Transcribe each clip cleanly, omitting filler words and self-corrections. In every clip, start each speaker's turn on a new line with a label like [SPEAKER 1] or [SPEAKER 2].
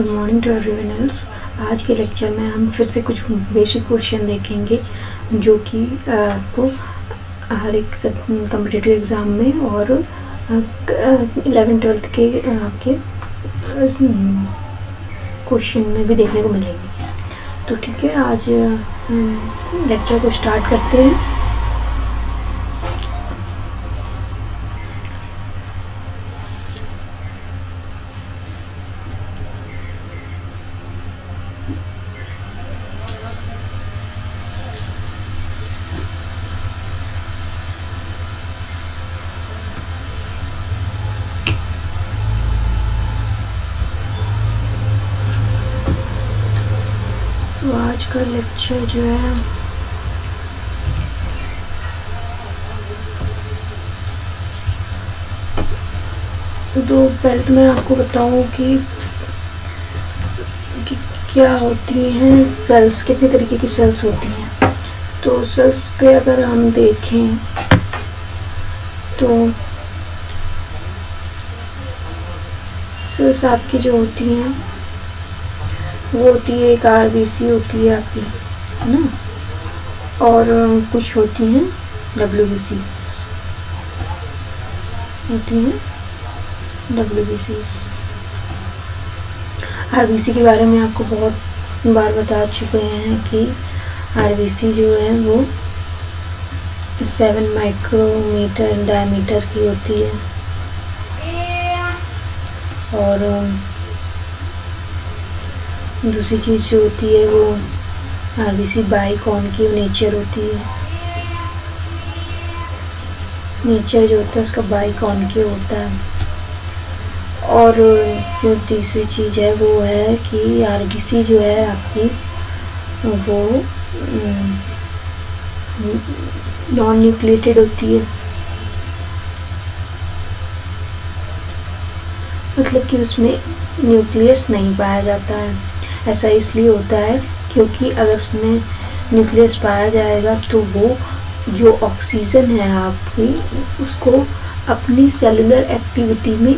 [SPEAKER 1] Good morning to everyone else. आज के lecture में हम फिर से कुछ बेसिक क्वेश्चन देखेंगे जो कि आपको हर एक कम्पिटिटिव एग्ज़ाम में और 11th-12th के आपके क्वेश्चन में भी देखने को मिलेंगे। तो ठीक है, आज लेक्चर को स्टार्ट करते हैं। तो आज का लेक्चर जो है तो पहले तो मैं आपको बताऊं कि क्या होती हैं सेल्स, कितने तरीके की सेल्स होती हैं। तो सेल्स पे अगर हम देखें तो सेल्स आपकी जो होती हैं वो होती है, एक आरबीसी होती है आपकी, है ना, और कुछ होती हैं डब्ल्यूबीसी होती हैं, डब्ल्यूबीसीज। आरबीसी के बारे में आपको बहुत बार बता चुके हैं कि आरबीसी जो है वो 7 माइक्रोमीटर डायमीटर की होती है और दूसरी चीज़ जो होती है वो आरबीसी बाइकॉन्केव नेचर होती है। नेचर जो होता है उसका बाइकॉन्केव होता है। और जो तीसरी चीज़ है वो है कि आरबीसी जो है आपकी वो नॉन न्यूक्लिएटेड होती है, मतलब कि उसमें न्यूक्लियस नहीं पाया जाता है। ऐसा इसलिए होता है क्योंकि अगर उसमें न्यूक्लियस पाया जाएगा तो वो जो ऑक्सीजन है आपकी उसको अपनी सेलुलर एक्टिविटी में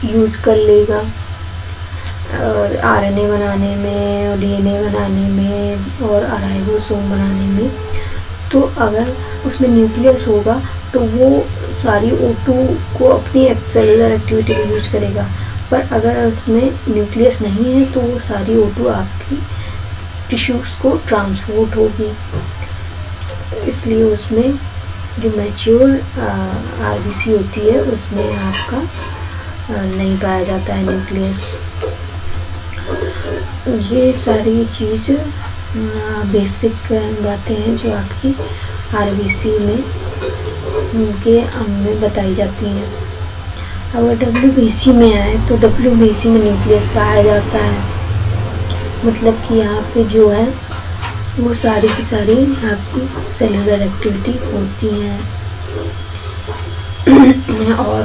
[SPEAKER 1] यूज़ कर लेगा, और आरएनए बनाने में, डीएनए बनाने में और राइबोसोम बनाने में। तो अगर उसमें न्यूक्लियस होगा तो वो सारी O2 को अपनी सेलुलर एक्टिविटी में यूज करेगा, पर अगर उसमें न्यूक्लियस नहीं है तो वो सारी O2 आपकी टिश्यूज़ को ट्रांसपोर्ट होगी। इसलिए उसमें जो मैच्योर आरबीसी होती है उसमें आपका नहीं पाया जाता है न्यूक्लियस। ये सारी चीज़ बेसिक बातें हैं जो आपकी आरबीसी में उनके में बताई जाती हैं। अगर डब्ल्यूबीसी में आए तो डब्ल्यूबीसी में न्यूक्लियस पाया जाता है, मतलब कि यहाँ पे जो है वो सारी की सारी आपकी सेलुलर एक्टिविटी होती हैं। और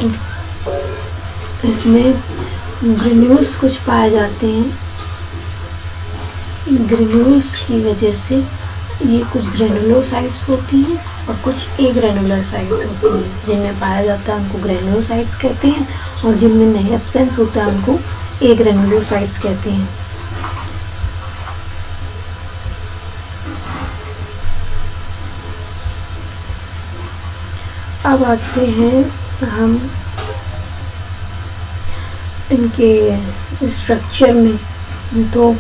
[SPEAKER 1] इसमें ग्रेन्यूल्स कुछ पाए जाते हैं। इन ग्रेन्यूल्स की वजह से ये कुछ ग्रेनुलोसाइट्स होती हैं और कुछ एग्रेनुलोसाइट्स होती हैं। जिनमें पाया जाता है उनको ग्रेनुलोसाइट्स कहते हैं, और जिनमें नहीं एब्सेंस होता है उनको एग्रेनुलोसाइट्स कहते हैं। अब आते हैं हम इनके स्ट्रक्चर में। तो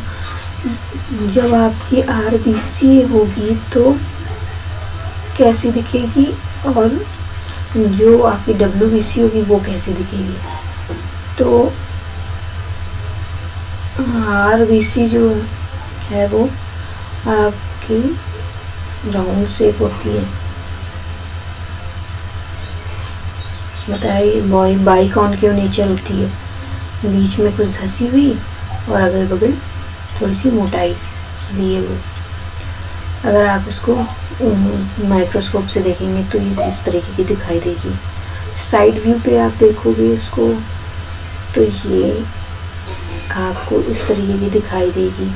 [SPEAKER 1] जब आपकी आरबीसी होगी तो कैसी दिखेगी और जो आपकी डब्ल्यूबीसी होगी वो कैसी दिखेगी। तो आरबीसी जो है वो आपकी राउंड शेप होती है, बताइए, बाइकॉन्केव नेचर होती है, बीच में कुछ धसी हुई और अगल बगल थोड़ी सी मोटाई लिए हुए। अगर आप इसको माइक्रोस्कोप से देखेंगे तो ये इस तरीके की दिखाई देगी। साइड व्यू पे आप देखोगे इसको तो ये आपको इस तरीके की दिखाई देगी,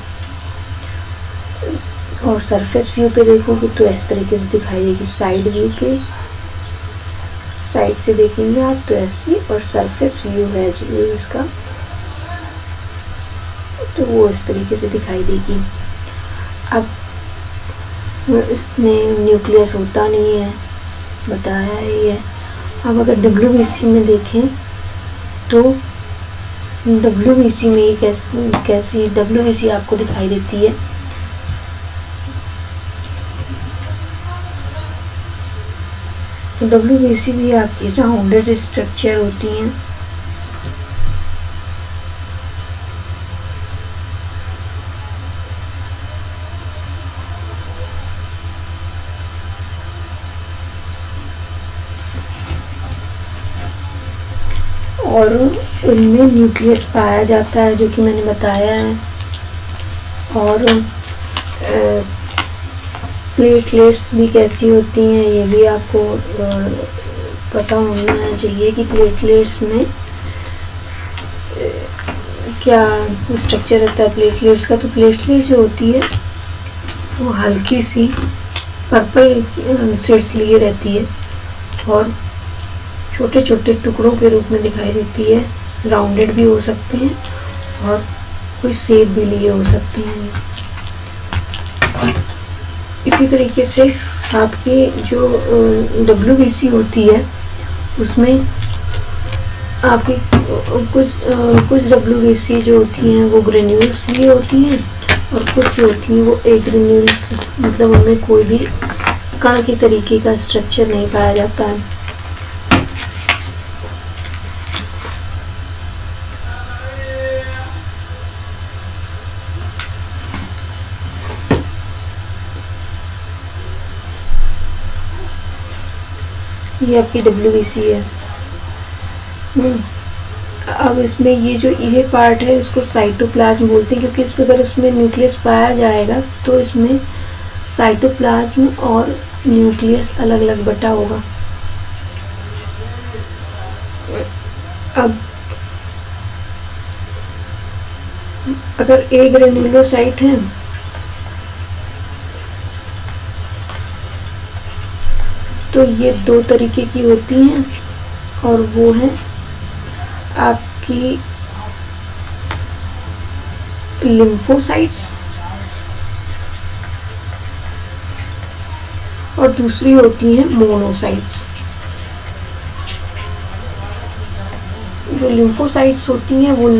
[SPEAKER 1] और सरफेस व्यू पे देखोगे तो इस तरीके से दिखाई देगी। साइड व्यू पे साइड से देखेंगे आप तो ऐसी, और सरफेस व्यू है जो इसका तो वो इस तरीके से दिखाई देगी। अब इसमें न्यूक्लियस होता नहीं है, बताया ही है। अब अगर WBC में देखें तो WBC में एक कैसी WBC आपको दिखाई देती है। WBC भी आपकी राउंडेड स्ट्रक्चर होती हैं। और उनमें न्यूक्लियस पाया जाता है, जो कि मैंने बताया है। और प्लेटलेट्स भी कैसी होती हैं ये भी आपको पता होना चाहिए कि प्लेटलेट्स में क्या स्ट्रक्चर रहता है प्लेटलेट्स का। तो प्लेटलेट्स जो होती है वो हल्की सी पर्पल शेड्स लिए रहती है और छोटे छोटे टुकड़ों के रूप में दिखाई देती है। राउंडेड भी हो सकते हैं और कोई शेप भी लिए हो सकते हैं। इसी तरीके से आपकी जो WBC होती है उसमें आपकी कुछ WBC जो होती हैं वो ग्रेन्यूल्स लिए होती हैं और कुछ जो होती हैं वो एक ग्रेन्यूल्स, मतलब उनमें कोई भी कण के तरीके का स्ट्रक्चर नहीं पाया जाता है। ये आपकी WBC है। अब इसमें ये जो ये पार्ट है उसको साइटोप्लाज्म बोलते हैं, क्योंकि इसमें अगर इसमें न्यूक्लियस पाया जाएगा तो इसमें साइटोप्लाज्म और न्यूक्लियस अलग अलग बटा होगा। अब अगर ए ग्रेन्युलोसाइट है तो ये दो तरीके की होती हैं और वो है आपकी लिम्फोसाइट्स और दूसरी होती हैं मोनोसाइट्स। जो लिम्फोसाइट्स होती हैं वो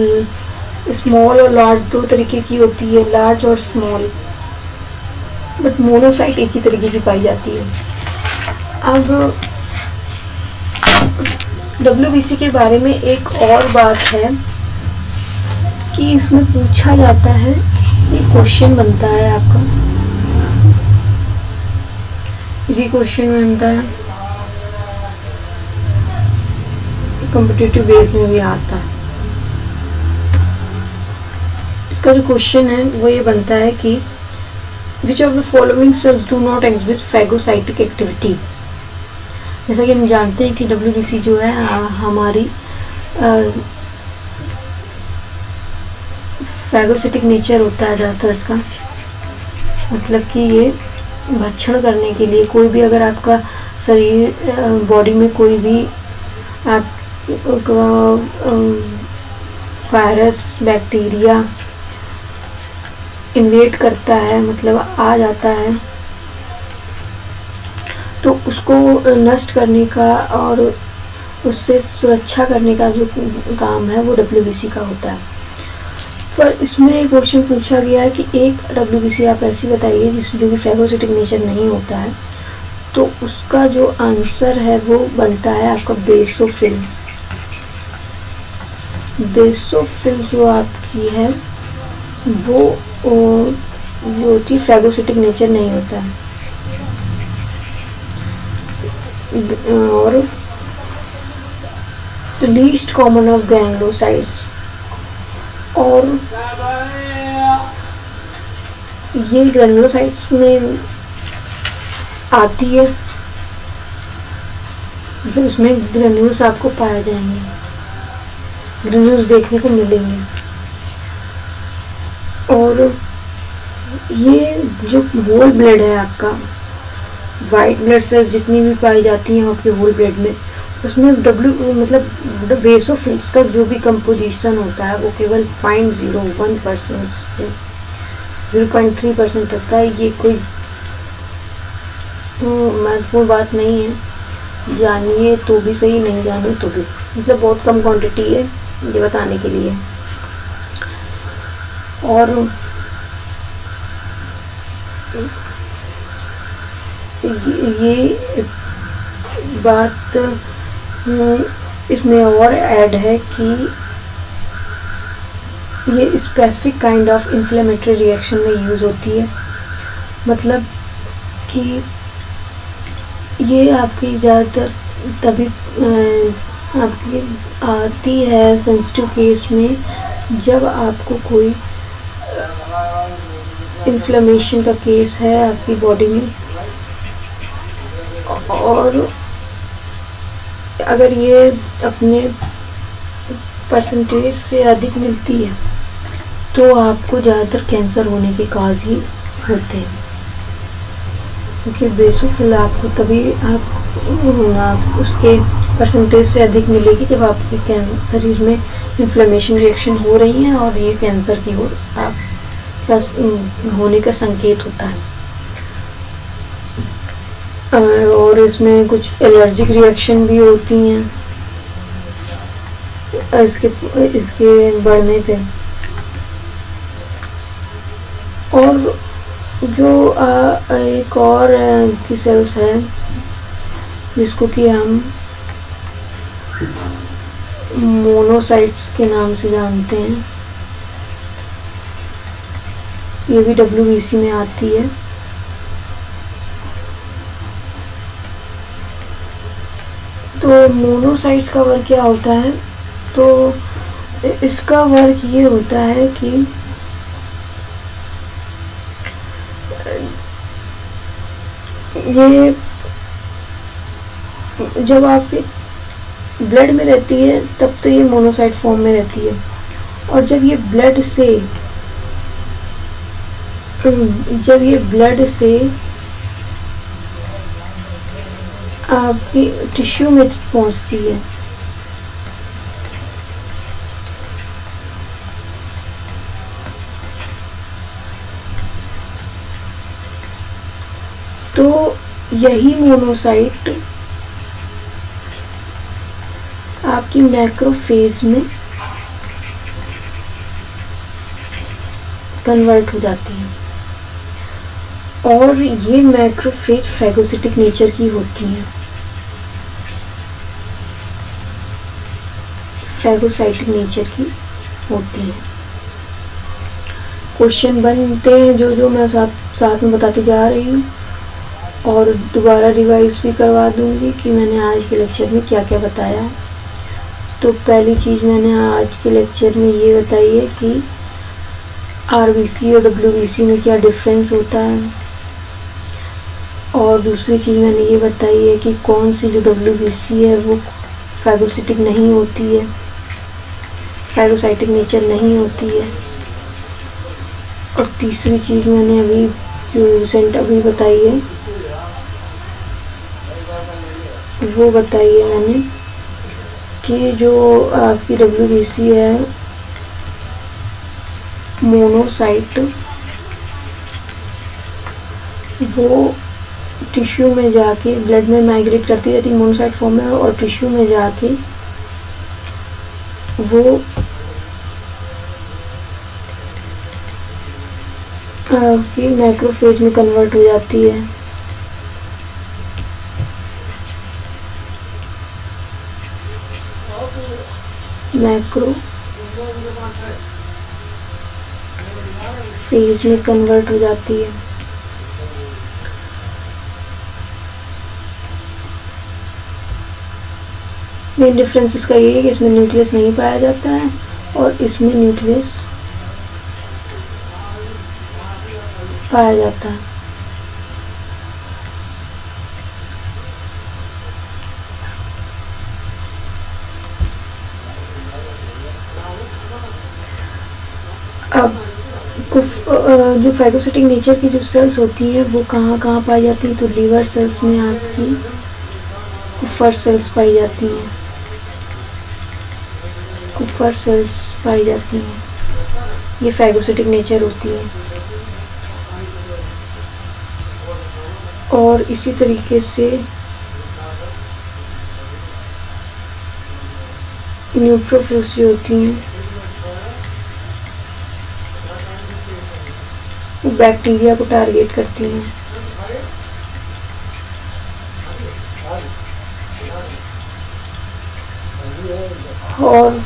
[SPEAKER 1] स्मॉल और लार्ज दो तरीके की होती है, लार्ज और स्मॉल, बट मोनोसाइट एक ही तरीके की पाई जाती है। अब WBC के बारे में एक और बात है कि इसमें पूछा जाता है, ये क्वेश्चन बनता है आपका, इसी क्वेश्चन में बनता है, कॉम्पिटिटिव बेस में भी आता है। इसका जो क्वेश्चन है वो ये बनता है कि which of the following sales do not exhibit phagocytic activity. जैसा कि हम जानते हैं कि WBC जो है हमारी फैगोसिटिक नेचर होता है ज़्यादातर इसका, मतलब कि ये भक्षण करने के लिए, कोई भी अगर आपका शरीर बॉडी में कोई भी आपका वायरस बैक्टीरिया इन्वेट करता है, मतलब आ जाता है, तो उसको नष्ट करने का और उससे सुरक्षा करने का जो काम है वो WBC का होता है। पर इसमें एक क्वेश्चन पूछा गया है कि एक WBC आप ऐसी बताइए जिसमें जो कि फैगोसिटिक नेचर नहीं होता है, तो उसका जो आंसर है वो बनता है आपका बेसोफिल। बेसोफिल जो आपकी है वो जो होती है फैगोसिटिक नेचर नहीं होता है। और the least common of granulocytes, और ये ग्रैनुलोसाइट्स में आती है, मतलब इसमें ग्रैन्यूल्स आपको पाए जाएंगे, ग्रैन्यूल्स देखने को मिलेंगे। और ये जो होल ब्लड है आपका, वाइट ब्लड सेल्स जितनी भी पाई जाती हैं आपके होल ब्लड में, उसमें डब्ल्यू मतलब बेसोफिल्स का जो भी कंपोजिशन होता है वो केवल 0.01% से 0.3% होता है। ये कोई महत्वपूर्ण बात नहीं है, जानिए तो भी सही, नहीं जानिए तो भी, मतलब बहुत कम क्वांटिटी है ये बताने के लिए। और ये बात इसमें और ऐड है कि ये specific kind of inflammatory reaction में यूज़ होती है, मतलब कि ये आपकी ज़्यादातर तभी आपकी आती है सेंसिटिव केस में जब आपको कोई इन्फ्लेमेशन का केस है आपकी बॉडी में, और अगर ये अपने परसेंटेज से अधिक मिलती है तो आपको ज़्यादातर कैंसर होने के काज ही होते हैं, क्योंकि बेसोफिल आपको तभी आप उसके परसेंटेज से अधिक मिलेगी जब आपके शरीर में इन्फ्लेमेशन रिएक्शन हो रही है और ये कैंसर की ओर आपका होने का संकेत होता है। और इसमें कुछ एलर्जिक रिएक्शन भी होती हैं इसके बढ़ने पे। और जो एक और की सेल्स है जिसको कि हम मोनोसाइट्स के नाम से जानते हैं, ये भी WBC में आती है। तो मोनोसाइट्स का वर्क क्या होता है, तो इसका वर्क ये होता है कि ये जब आपके ब्लड में रहती है तब तो ये मोनोसाइट फॉर्म में रहती है, और जब ये ब्लड से आपकी टिश्यू में पहुंचती है तो यही मोनोसाइट आपकी मैक्रोफेज में कन्वर्ट हो जाती है, और ये मैक्रोफेज फैगोसिटिक नेचर की होती हैं, फैगोसाइटिक नेचर की होती है। क्वेश्चन बनते हैं जो मैं साथ में बताती जा रही हूँ, और दोबारा रिवाइज भी करवा दूँगी कि मैंने आज के लेक्चर में क्या क्या बताया है। तो पहली चीज़ मैंने आज के लेक्चर में ये बताई है कि RBC और WBC में क्या डिफरेंस होता है, और दूसरी चीज़ मैंने ये बताई है कि कौन सी जो WBC है वो फैगोसिटिक नहीं होती है, फैगोसाइटिक नेचर नहीं होती है। और तीसरी चीज़ मैंने अभी जो रिसेंट अभी बताई है वो बताई है मैंने कि जो आपकी WBC है मोनोसाइट वो टिश्यू में जाके ब्लड में माइग्रेट करती रहती है मोनोसाइट फॉर्म में, और टिश्यू में जाके वो आपकी मैक्रोफेज में कन्वर्ट हो जाती है। मैक्रोफेज में कन्वर्ट हो जाती है। मेन डिफरेंस इसका ये है कि इसमें न्यूक्लियस नहीं पाया जाता है और इसमें न्यूक्लियस पाया जाता है। अब जो फैगोसिटिक नेचर की जो सेल्स होती हैं वो कहाँ कहाँ पाई जाती हैं, तो लीवर सेल्स में आपकी कुफर सेल्स पाई जाती हैं, कुफर सेल्स पाई जाती हैं, ये फैगोसिटिक नेचर होती है। और इसी तरीके से न्यूट्रोफिल्स जो होती हैं वो बैक्टीरिया को टारगेट करती हैं, और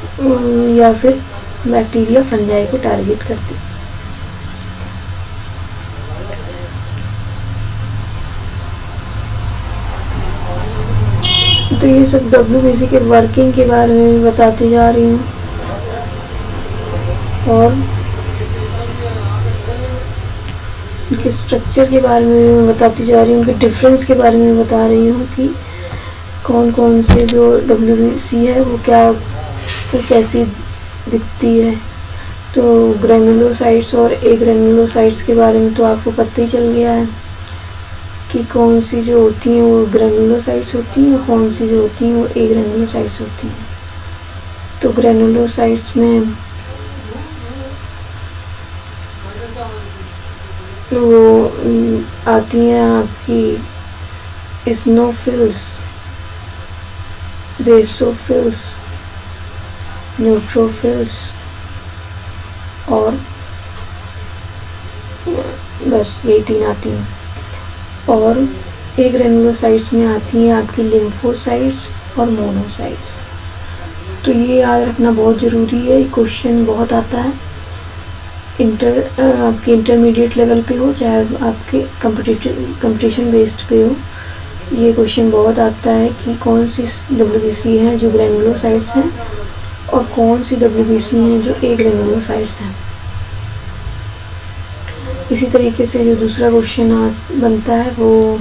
[SPEAKER 1] या फिर बैक्टीरिया फंजाई को टारगेट करती है। तो ये सब WBC के वर्किंग के बारे में बताती जा रही हूँ, और उनके स्ट्रक्चर के बारे में बताती जा रही हूँ, उनके डिफरेंस के बारे में बता रही हूँ कि कौन कौन से जो WBC है वो क्या, वो कैसी दिखती है। तो ग्रेनुलोसाइट्स और एग्रेनुलोसाइट्स के बारे में तो आपको पता ही चल गया है कि कौन सी जो होती हैं वो ग्रेनुलोसाइट्स होती हैं और कौन सी जो होती हैं वो एग्रेनुलोसाइट्स होती हैं। तो ग्रेनुलोसाइट्स में वो आती हैं आपकी स्नोफिल्स, बेसोफिल्स, न्यूट्रोफिल्स, और बस यही 3 आती हैं। और एग्रेनुलोसाइट्स में आती हैं आपकी लिम्फोसाइट्स और मोनोसाइट्स। तो ये याद रखना बहुत ज़रूरी है, क्वेश्चन बहुत आता है आपके इंटरमीडिएट लेवल पे हो चाहे आपके कंपटीशन बेस्ड पे हो। ये क्वेश्चन बहुत आता है कि कौन सी WBC हैं जो ग्रेनुलोसाइट्स हैं और कौन सी WBC हैं जो एग्रेनुलोसाइट्स हैं। इसी तरीके से जो दूसरा क्वेश्चन बनता है वो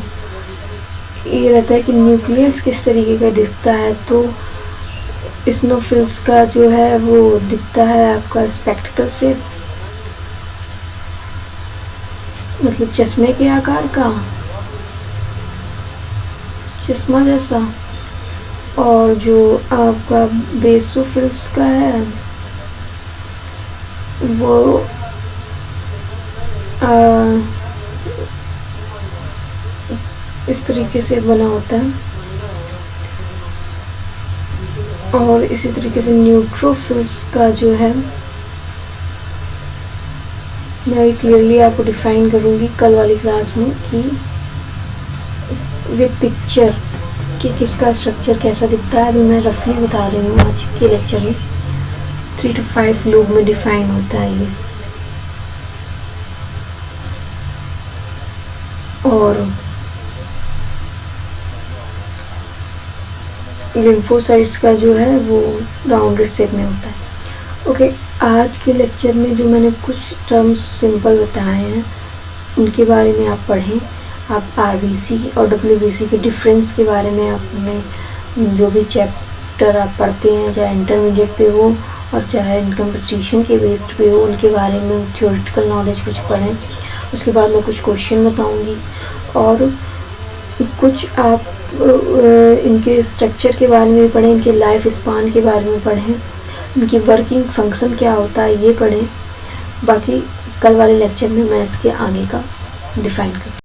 [SPEAKER 1] ये रहता है कि न्यूक्लियस किस तरीके का दिखता है। तो स्नोफिल्स का जो है वो दिखता है आपका स्पेक्टिकल से, मतलब चश्मे के आकार का, चश्मा जैसा। और जो आपका बेसोफिल्स का है वो इस तरीके से बना होता है। और इसी तरीके से न्यूट्रोफिल्स का जो है मैं अभी क्लियरली आपको डिफाइन करूँगी कल वाली क्लास में कि विद पिक्चर कि किसका स्ट्रक्चर कैसा दिखता है। अभी मैं रफली बता रही हूँ आज के लेक्चर में 3 to 5 लोग में डिफाइन होता है ये। और लिम्फोसाइट्स का जो है वो राउंडेड शेप में होता है। ओके, आज के लेक्चर में जो मैंने कुछ टर्म्स सिंपल बताए हैं उनके बारे में आप पढ़ें। आप RBC और WBC के डिफरेंस के बारे में आपने जो भी चैप्टर आप पढ़ते हैं चाहे इंटरमीडिएट पे हो और चाहे कंपटीशन के बेस्ड पे हो उनके बारे में थ्योरेटिकल नॉलेज कुछ पढ़ें। उसके बाद मैं कुछ क्वेश्चन बताऊंगी और कुछ आप इनके स्ट्रक्चर के बारे में पढ़ें, इनके लाइफ स्पान के बारे में पढ़ें, इनकी वर्किंग फंक्शन क्या होता है ये पढ़ें। बाकी कल वाले लेक्चर में मैं इसके आगे का डिफ़ाइन करूँ।